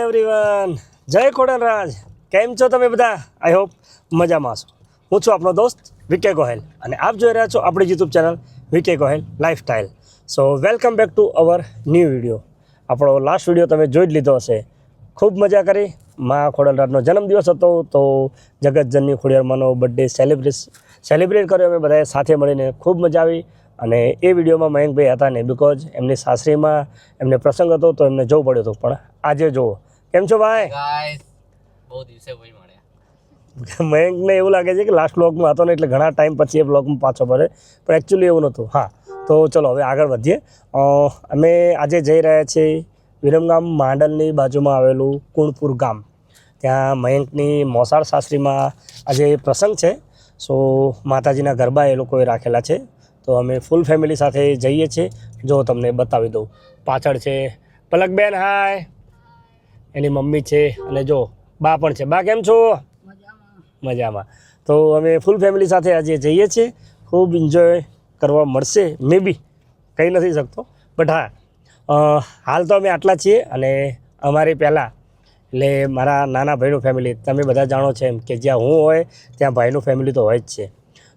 Everyone, જય ખોડલરાજ. કેમ છો તમે બધા? આઈ હોપ મજામાં છો. હું છું આપનો દોસ્ત વિકે ગોહેલ અને આપ જોઈ રહ્યા છો આપણી YouTube channel VK Gohel lifestyle. So welcome back to our new video. આપણો લાસ્ટ વિડીયો તમે જોઈ જ લીધો હશે. ખૂબ મજા કરી. મા ખોડલરાજનો જન્મદિવસ હતો તો જગતજનની ખોડિયારમાંનો બર્થડે સેલિબ્રેટ કર્યો અમે બધાએ સાથે મળીને. ખૂબ મજા આવી. અને એ વિડીયોમાં મયંકભાઈ હતા ને, બિકોઝ એમની સાસરીમાં એમને પ્રસંગ હતો તો એમને જવું પડ્યું હતું. પણ આજે જુઓ, કેમ છો ભાઈ? બહુ દિવસે ભાઈ મળ્યા. મયંકને એવું લાગે છે કે લાસ્ટ બ્લોગમાં હતો ને એટલે ઘણા ટાઈમ પછી એ બ્લોગમાં પાછો પડે, પણ એકચ્યુઅલી એવું નહોતું. હા, તો ચલો હવે આગળ વધીએ. અમે આજે જઈ રહ્યા છીએ વિરમગામ માંડલની બાજુમાં આવેલું કુણપુર ગામ. ત્યાં મયંકની મોસાળ સાસરીમાં આજે પ્રસંગ છે. સો માતાજીના ગરબા એ લોકોએ રાખેલા છે. તો અમે ફૂલ ફેમિલી સાથે જઈએ છીએ. જો તમને બતાવી દઉં, પાછળ છે પલકબેન, હાય, એની મમ્મી છે અને જો બા પણ છે. બા કેમ છો? મજામાં. તો અમે ફૂલ ફેમિલી સાથે આજે જઈએ છીએ. ખૂબ એન્જોય કરવા મળશે. મે બી કહી નથી શકતો, બટ હા, હાલ તો અમે આટલા છીએ. અને અમારી પહેલાં એટલે મારા નાના ભાઈનું ફેમિલી તમે બધા જાણો છો એમ કે જ્યાં હું હોય ત્યાં ભાઈનું ફેમિલી તો હોય જ છે.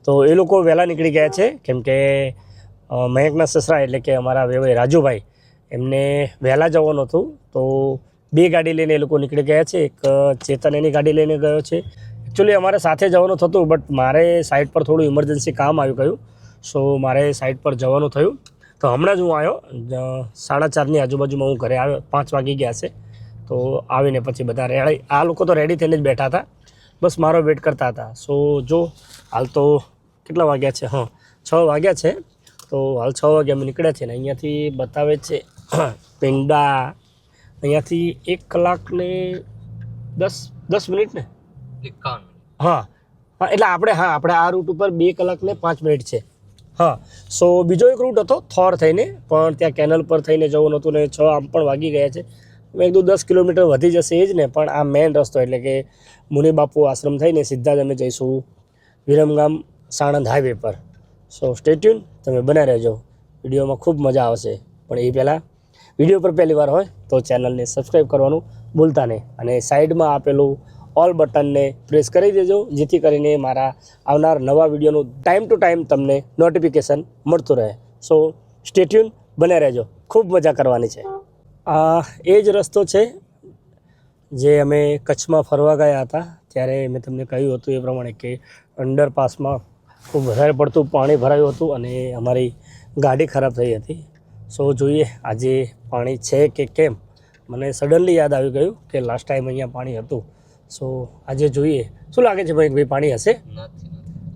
તો એ લોકો વહેલા નીકળી ગયા છે કેમ કે મયંકના સસરા એટલે કે અમારા વેવાઈ રાજુભાઈ એમને વહેલા જવાનું હતું. તો 2 ગાડી લઈને એ લોકો નીકળી ગયા છે. એક ચેતન એની ગાડી લઈને ગયો છે. એકચ્યુઅલી અમારે સાથે જવાનું થતું, બટ મારે સાઈડ પર થોડું ઇમરજન્સી કામ આવી ગયું. સો મારે સાઈડ પર જવાનું થયું. તો હમણાં જ હું આવ્યો, 4:30ની આજુબાજુમાં હું ઘરે આવ્યો. 5 વાગી ગયા છે. તો આવીને પછી બધા રેડી, આ લોકો તો રેડી થઈને જ બેઠા હતા, બસ મારો વેટ કરતા હતા. સો જો હાલ તો કેટલા વાગ્યા છે? હા, 6 વાગ્યા છે. તો હાલ 6 વાગે અમે નીકળ્યા છીએ ને અહીંયાથી બતાવે છે પિંડા અહીંયાથી 1 કલાકને 10 મિનિટ ને 51. હા એટલે આપણે આ રૂટ ઉપર 2 કલાકને 5 મિનિટ છે. હા, સો બીજો એક રૂટ હતો થોર થઈને, પણ ત્યાં કેનલ પર થઈને જવું નહોતું ને 6 આમ પણ વાગી ગયા છે. મેં કીધું 10 કિલોમીટર વધી જશે એ જ ને, પણ આ મેઇન રસ્તો એટલે કે મુનિબાપુ આશ્રમ થઈને સીધા જ અમે જઈશું વિરમગામ સાણંદ હાઈવે પર. સો સ્ટે ટ્યુન, તમે બના રહેજો. વિડીયોમાં ખૂબ મજા આવશે. પણ એ પહેલાં વિડીયો પર પહેલી વાર હોય તો ચેનલને સબસ્ક્રાઈબ કરવાનું ભૂલતા નહીં અને સાઈડમાં આપેલું ઓલ બટનને પ્રેસ કરી દેજો, જેથી કરીને મારા આવનાર નવા વિડીયોનું ટાઈમ ટુ ટાઈમ તમને નોટિફિકેશન મળતું રહે. સો સ્ટે ટ્યુન, બને રહેજો. ખૂબ મજા કરવાની છે. આ એ જ રસ્તો છે જે અમે કચ્છમાં ફરવા ગયા હતા ત્યારે મેં તમને કહ્યું હતું એ પ્રમાણે કે અંડરપાસમાં ખૂબ વધારે પડતું પાણી ભરાયું હતું અને અમારી ગાડી ખરાબ થઈ હતી. સો જોઈએ આજે પાણી છે કે કેમ. મને સડનલી યાદ આવી ગયું કે લાસ્ટ ટાઈમ અહીંયા પાણી હતું. સો આજે જોઈએ. શું લાગે છે ભાઈ, પાણી હશે?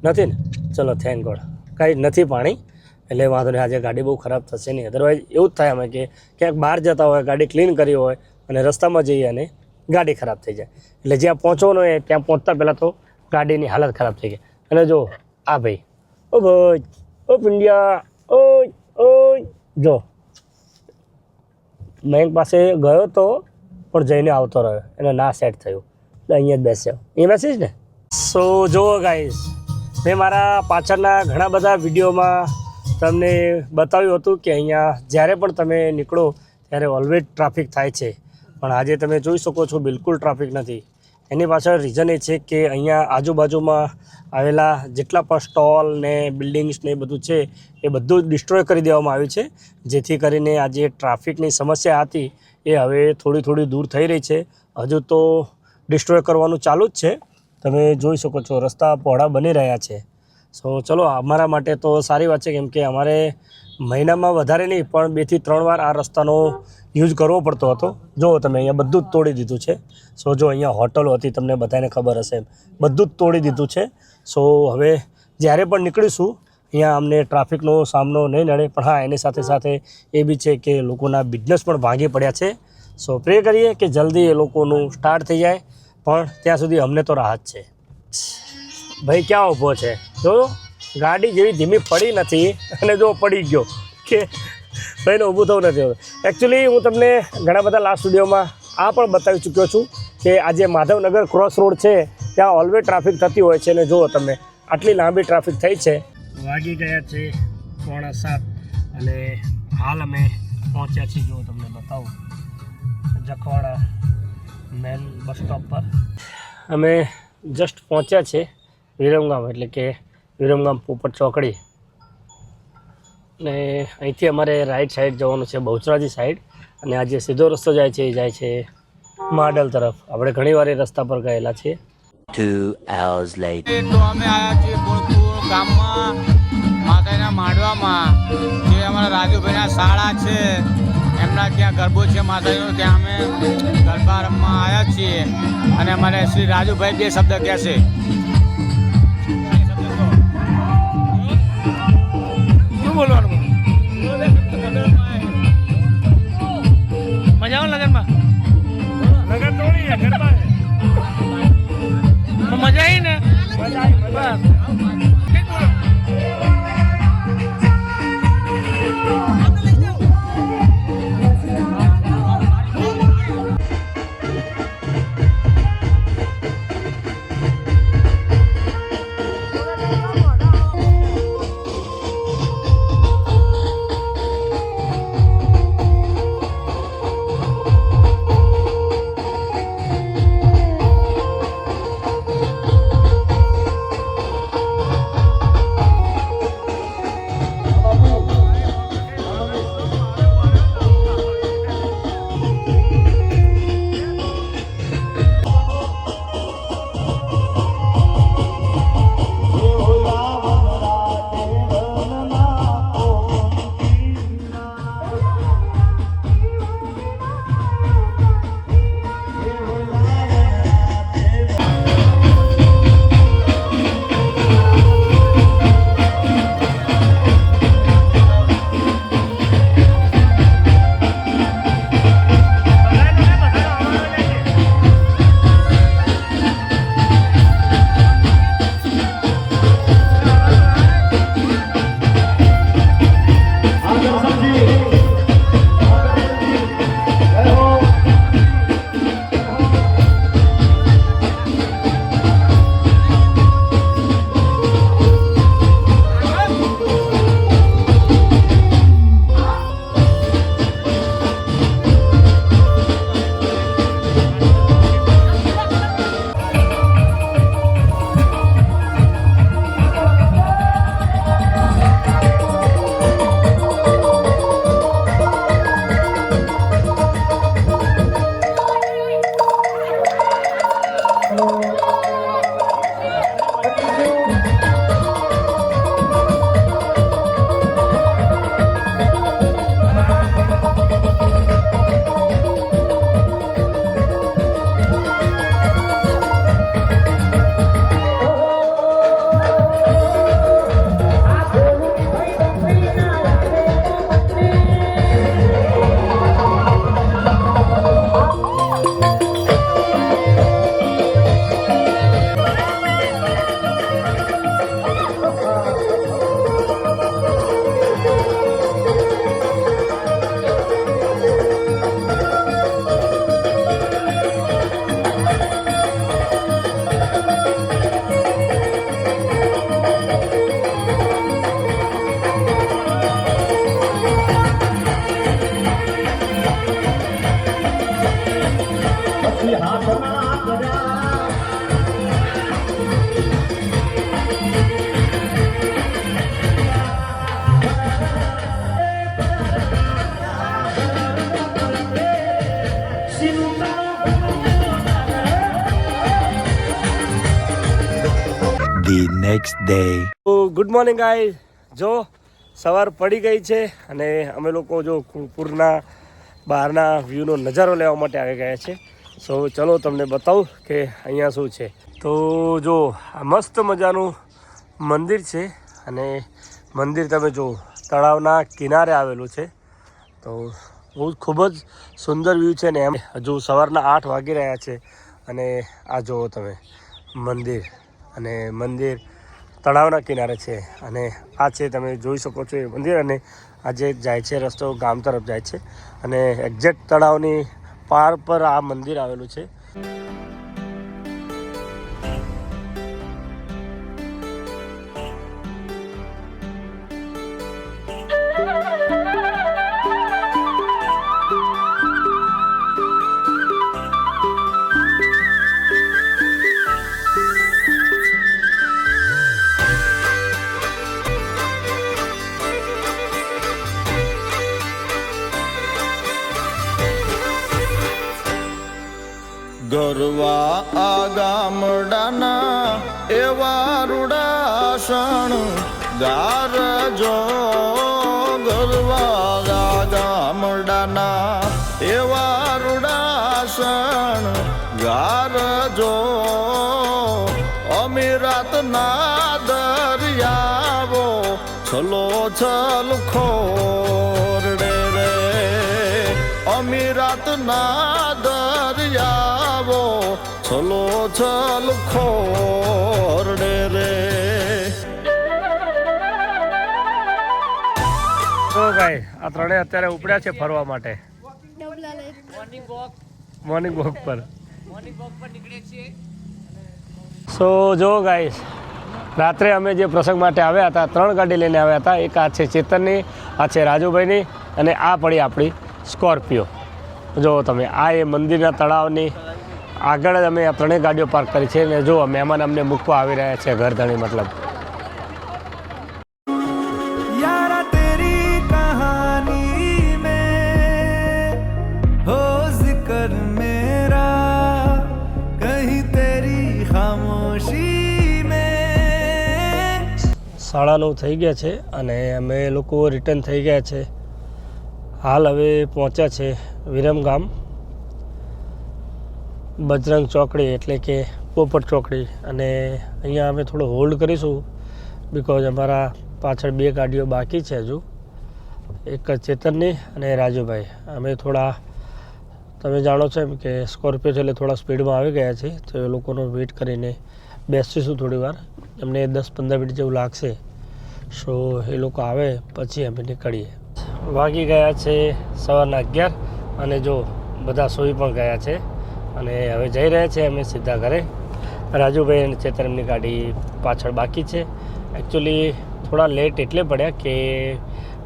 નથી ને? ચલો થેન્ક ગોડ કાંઈ નથી પાણી, એટલે વાંધો નહીં. આજે ગાડી બહુ ખરાબ થશે નહીં. અદરવાઇઝ એવું જ થાય અમે કે ક્યાંક બહાર જતા હોય, ગાડી ક્લીન કરી હોય અને રસ્તામાં જઈએ અને ગાડી ખરાબ થઈ જાય. એટલે જ્યાં પહોંચવાનું હોય ત્યાં પહોંચતા પહેલાં તો ગાડીની હાલત ખરાબ થઈ ગઈ. અને જો આ ભાઈ, ઓ ભાઈ, ઓ પિંડિયા, ઓય જો મયંક પાસે ગયો તો પણ જઈને આવતો રહ્યો, એને ના સેટ થયું એટલે અહીંયા જ બેસ્યો. એ મેસેજ ને. સો જુઓ ગાઈઝ, મેં મારા પાછળના ઘણા બધા વિડીયોમાં તમને બતાવ્યું હતું કે અહીંયા જ્યારે પણ તમે નીકળો ત્યારે ઓલવેઝ ટ્રાફિક થાય છે. પણ આજે તમે જોઈ શકો છો બિલકુલ ટ્રાફિક નથી. એની પાછળ રીઝન એ છે કે અહીંયા આજુબાજુમાં આવેલા જેટલા પણ સ્ટોલ ને બિલ્ડિંગ્સ ને એ બધું છે એ બધું જ ડિસ્ટ્રોય કરી દેવામાં આવ્યું છે, જેથી કરીને આજે ટ્રાફિકની સમસ્યા હતી એ હવે થોડી દૂર થઈ રહી છે. હજુ તો ડિસ્ટ્રોય કરવાનું ચાલુ જ છે. તમે જોઈ શકો છો રસ્તા પહોળા બની રહ્યા છે. સો ચલો, અમારા માટે તો સારી વાત છે કેમ કે અમારે મહિનામાં વધારે નહીં પણ 2 થી 3 વાર આ રસ્તાનો યુઝ કરવો પડતો હતો. જો તમે અહીંયા બધું જ તોડી દીધું છે. સો જો અહીંયા હોટલો હતી, તમને બધાને ખબર હશે, બધું જ તોડી દીધું છે. સો હવે જ્યારે પણ નીકળીશું અહીંયા અમને ટ્રાફિકનો સામનો નહીં નડે. પણ હા, એની સાથે સાથે એ બી છે કે લોકોના બિઝનેસ પણ ભાંગી પડ્યા છે. સો પ્રે કરીએ કે જલ્દી એ લોકોનું સ્ટાર્ટ થઈ જાય, પણ ત્યાં સુધી અમને તો રાહત છે. ભાઈ ક્યાં ઊભો છે? જો ગાડી જેવી ધીમી પડી નથી અને જો પડી ગયો કે ભાઈને ઊભું થવું નથી. એકચ્યુઅલી હું તમને ઘણા બધા લાસ્ટ વિડીયોમાં આ પણ બતાવી ચૂક્યો છું કે આજે માધવનગર ક્રોસ રોડ છે ત્યાં ઓલવેઝ ટ્રાફિક થતી હોય છે. અને જુઓ તમે આટલી લાંબી ટ્રાફિક થઈ છે. વાગી ગયા છે 6:45 અને હાલ અમે પહોંચ્યા છીએ. જો તમને બતાવું, જખવાડા મેન બસ સ્ટોપ પર અમે જસ્ટ પહોંચ્યા છે વિરમગામ, એટલે કે વિરમગામ પોપટ ચોકડી. અને અહીંથી અમારે રાઈટ સાઈડ જવાનું છે બહુચરાજી સાઈડ, અને આ જે સીધો રસ્તો જાય છે એ જાય છે માડલ તરફ. આપણે ઘણીવાર એ રસ્તા પર ગયેલા છીએ. 2 hours later. તો અમે આવ્યા છીએ ગુણપુર ગામમાં માતાના માંડવામાં, જે અમારા રાજુભાઈના શાળા છે એમના ત્યાં ગરબો છે માતાજીનો, ત્યાં અમે ગરબા રમવા આવ્યા છીએ. અને અમારે શ્રી રાજુભાઈ 2 શબ્દ કહેશે. શું બોલવાનું? મજા આવે લગનમાં? લગન થોડી છે, ગરબા છે. મજા આવી ને? મજા આવી. The next day. Good morning guys. જો સવાર પડી ગઈ છે અને અમે લોકો જો કુણપુરના બહારના વ્યૂનો નજારો લેવા માટે આવી ગયા છે. સો ચલો તમને બતાવું કે અહીંયા શું છે. તો જો આ મસ્ત મજાનું મંદિર છે, અને મંદિર તમે જો તળાવના કિનારે આવેલું છે. તો બહુ ખૂબ જ સુંદર વ્યૂ છે ને એમ. હજુ સવારના 8 વાગી રહ્યા છે, અને આ જુઓ તમે મંદિર, અને મંદિર તળાવના કિનારે છે. અને આ છે તમે જોઈ શકો છો એ મંદિર, અને આ જે જાય છે રસ્તો ગામ તરફ જાય છે, અને એક્ઝેક્ટ તળાવની પાર પર આ મંદિર આવેલું છે. ગરવા આ ગામડાના એવા રૂડાસણ ગારજો ગરવા આ ગામડાના એવા રૂડાસણ ગારજો અમીરાતના દરિયાવો છલો છલ ખોરડે રે અમીરાતના દરિયાવો છલો છલ ખોરડે રે. તો ગાય આ ત્રણેય અત્યારે ઉપડ્યા છે ફરવા માટે મોર્નિંગ વોક પર. સો જો ગાઈસ રાત્રે અમે જે પ્રસંગ માટે આવ્યા હતા 3 ગાડી લઈને આવ્યા હતા. એક આ છે ચેતનની, આ છે રાજુભાઈની અને આ પડી આપણી સ્કોર્પિયો. જો તમે આ એ મંદિરના તળાવની આગળ જ અમે આ 3 ગાડીઓ પાર્ક કરી છે અને જો મહેમાન અમને મૂકવા આવી રહ્યા છે ઘરધણી મતલબ. સાડા 9 થઈ ગયા છે અને અમે લોકો રિટર્ન થઈ ગયા છે. હાલ હવે પહોંચ્યા છે વિરમગામ બજરંગ ચોકડી એટલે કે પોપટ ચોકડી. અને અહીંયા અમે થોડો હોલ્ડ કરીશું બિકોઝ અમારા પાછળ 2 ગાડીઓ બાકી છે હજુ, એક ચેતનની અને રાજુભાઈ. અમે થોડા તમે જાણો છો એમ કે સ્કોર્પિયો છે એટલે થોડા સ્પીડમાં આવી ગયા છે, તો એ લોકોનો વેઇટ કરીને બેસીશું થોડી વાર. અમને 10-15 મિનિટ જેવું લાગશે. સો એ લોકો આવે પછી અમે નીકળીએ. વાગી ગયા છે સવારના 11 અને જો બધા સૂઈ પણ ગયા છે અને હવે જઈ રહ્યા છે અમે સીધા ઘરે. રાજુભાઈ અને ચેતન એમની ગાડી પાછળ બાકી છે. એકચ્યુઅલી થોડા લેટ એટલે પડ્યા કે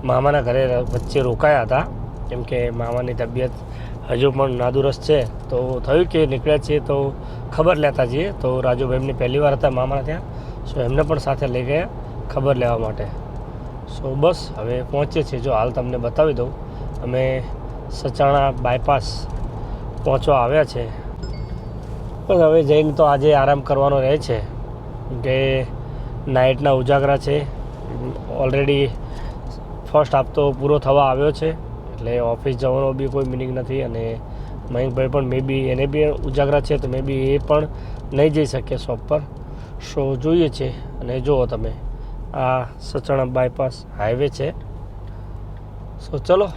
મામાના ઘરે વચ્ચે રોકાયા હતા, કેમ કે મામાની તબિયત હજુ પણ નાદુરસ્ત છે. તો થયું કે નીકળ્યા છીએ તો ખબર લેતા જઈએ. તો રાજુભાઈ એમની પહેલી વાર હતા મામાના ત્યાં, સો એમને પણ સાથે લઈ ગયા ખબર લેવા માટે. સો બસ હવે પહોંચીએ છીએ. જો હાલ તમને બતાવી દઉં, અમે સચાણા બાયપાસ પહોંચવા આવ્યા છે. બસ હવે જઈને તો આજે આરામ કરવાનો રહે છે કે નાઇટના ઉજાગરા છે. ઓલરેડી ફર્સ્ટ હાફ તો પૂરો થવા આવ્યો છે એટલે ઓફિસ જવાનો બી કોઈ મિનિંગ નથી. અને મયંકભાઈ પણ મે બી એને બી ઉજાગરા છે તો મે બી એ પણ નહીં જઈ શકે શોપ પર. સો જોઈએ છે. અને જુઓ તમે આ સચાણા બાયપાસ હાઈવે છે. સો ચલો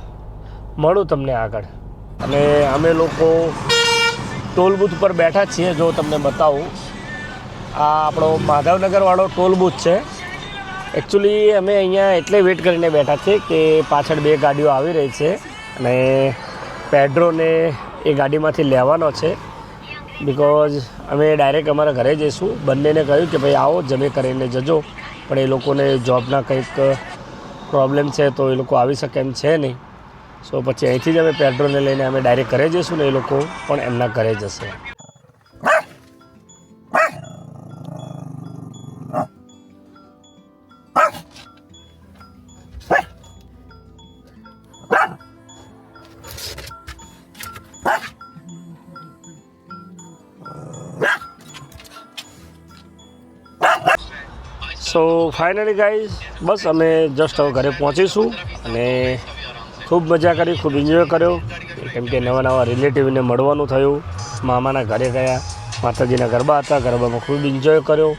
મળું તમને આગળ. અને અમે લોકો ટોલ બૂથ પર બેઠા છીએ. જો તમને બતાવું, આ આપણો માધવનગરવાળો ટોલ બૂથ છે. એકચ્યુઅલી અમે અહીંયા એટલે વેઇટ કરીને બેઠા છીએ કે પાછળ 2 ગાડીઓ આવી રહી છે અને પેડ્રોને એ ગાડીમાંથી લેવાનો છે. બિકોઝ અમે ડાયરેક્ટ અમારા ઘરે જઈશું. બંનેને કહ્યું કે ભાઈ આવો જમે કરીને જજો, પણ એ લોકોને જોબના કંઈક પ્રોબ્લેમ છે તો એ લોકો આવી શકે એમ છે નહીં. સો પછી અહીંથી જ અમે પેટ્રોલને લઈને અમે ડાયરેક્ટ ઘરે જઈશું ને એ લોકો પણ એમના ઘરે જશે. સો ફાઇનલી ગાઈઝ બસ અમે જસ્ટ હવે ઘરે પહોંચીશું અને ખૂબ મજા કરી, ખૂબ એન્જોય કર્યો. કેમ કે નવા રિલેટિવને મળવાનું થયું. મામાના ઘરે ગયા, માતાજીના ગરબા હતા, ગરબામાં ખૂબ એન્જોય કર્યો.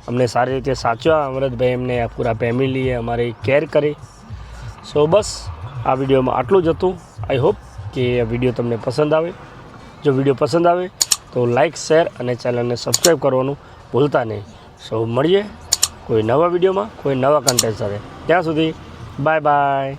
અમને સારી રીતે સાચવ્યા. અમૃતભાઈ એમને પૂરા ફેમિલીએ અમારી કેર કરી. સો બસ આ વિડીયોમાં આટલું જ હતું. આઈ હોપ કે આ વિડીયો તમને પસંદ આવે. જો વિડીયો પસંદ આવે તો લાઇક, શેર અને ચેનલને સબસ્ક્રાઈબ કરવાનું ભૂલતા નહીં. સો મળીએ કોઈ નવા વિડીયોમાં કોઈ નવા કન્ટેન્ટ સાથે. ત્યાં સુધી બાય બાય.